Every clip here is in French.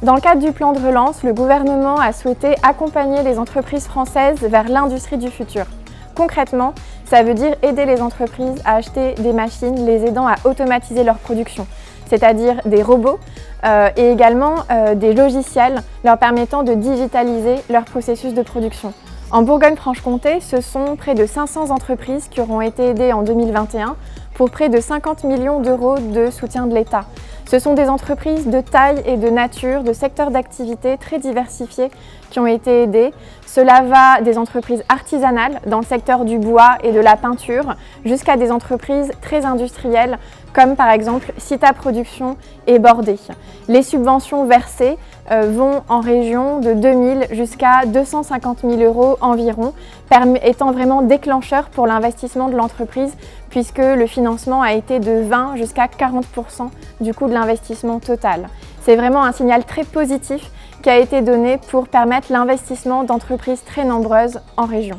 Dans le cadre du plan de relance, le gouvernement a souhaité accompagner les entreprises françaises vers l'industrie du futur. Concrètement, ça veut dire aider les entreprises à acheter des machines les aidant à automatiser leur production, c'est-à-dire des robots et également des logiciels leur permettant de digitaliser leur processus de production. En Bourgogne-Franche-Comté, ce sont près de 500 entreprises qui auront été aidées en 2021 pour près de 50 millions d'euros de soutien de l'État. Ce sont des entreprises de taille et de nature, de secteurs d'activité très diversifiés qui ont été aidées. Cela va des entreprises artisanales dans le secteur du bois et de la peinture jusqu'à des entreprises très industrielles comme par exemple Cita Production et Bordé. Les subventions versées vont en région de 2 000 jusqu'à 250 000 euros environ, étant vraiment déclencheur pour l'investissement de l'entreprise puisque le financement a été de 20 jusqu'à 40% du coût de l'investissement total. C'est vraiment un signal très positif qui a été donné pour permettre l'investissement d'entreprises très nombreuses en région.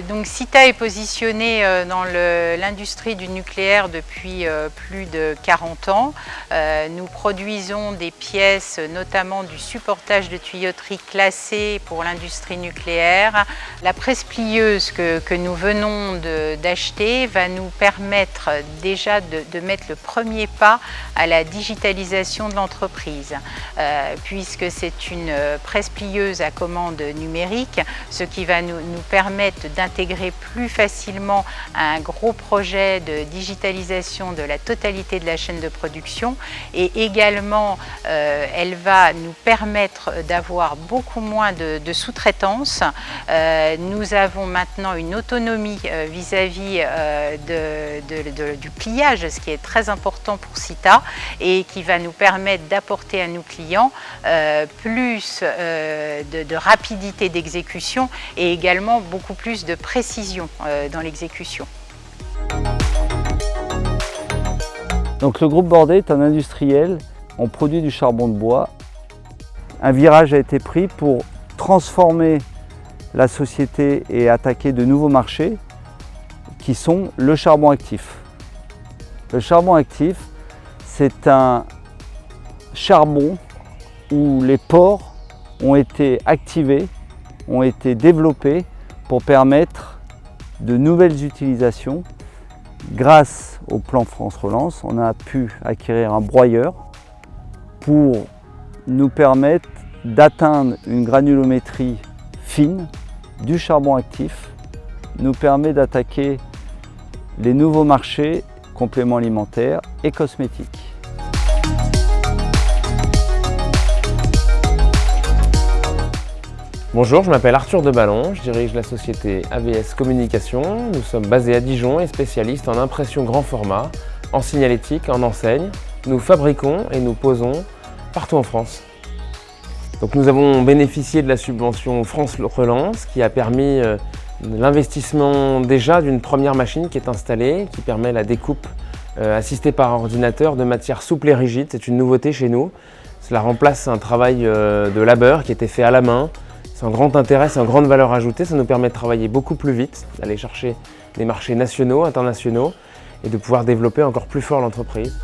Donc Cita est positionné dans l'industrie du nucléaire depuis plus de 40 ans. Nous produisons des pièces, notamment du supportage de tuyauterie classé pour l'industrie nucléaire. La presse plieuse que nous venons d'acheter va nous permettre déjà de mettre le premier pas à la digitalisation de l'entreprise, puisque c'est une presse plieuse à commande numérique, ce qui va nous permettre d'intégrer plus facilement un gros projet de digitalisation de la totalité de la chaîne de production et également elle va nous permettre d'avoir beaucoup moins de sous-traitance. Nous avons maintenant une autonomie vis-à-vis du pliage, ce qui est très important pour Cita et qui va nous permettre d'apporter à nos clients plus de rapidité d'exécution et également beaucoup plus de précision dans l'exécution. Donc le groupe Bordé est un industriel, on produit du charbon de bois. Un virage a été pris pour transformer la société et attaquer de nouveaux marchés qui sont le charbon actif. Le charbon actif, c'est un charbon où les pores ont été activés, ont été développés pour permettre de nouvelles utilisations. Grâce au plan France Relance, on a pu acquérir un broyeur pour nous permettre d'atteindre une granulométrie fine du charbon actif, nous permet d'attaquer les nouveaux marchés compléments alimentaires et cosmétiques. Bonjour, je m'appelle Arthur Deballon, je dirige la société AVS Communication. Nous sommes basés à Dijon et spécialistes en impression grand format, en signalétique, en enseigne. Nous fabriquons et nous posons partout en France. Donc nous avons bénéficié de la subvention France Relance qui a permis l'investissement déjà d'une première machine qui est installée, qui permet la découpe assistée par ordinateur de matières souples et rigides. C'est une nouveauté chez nous. Cela remplace un travail de labeur qui était fait à la main. C'est un grand intérêt, c'est une grande valeur ajoutée, ça nous permet de travailler beaucoup plus vite, d'aller chercher des marchés nationaux, internationaux et de pouvoir développer encore plus fort l'entreprise.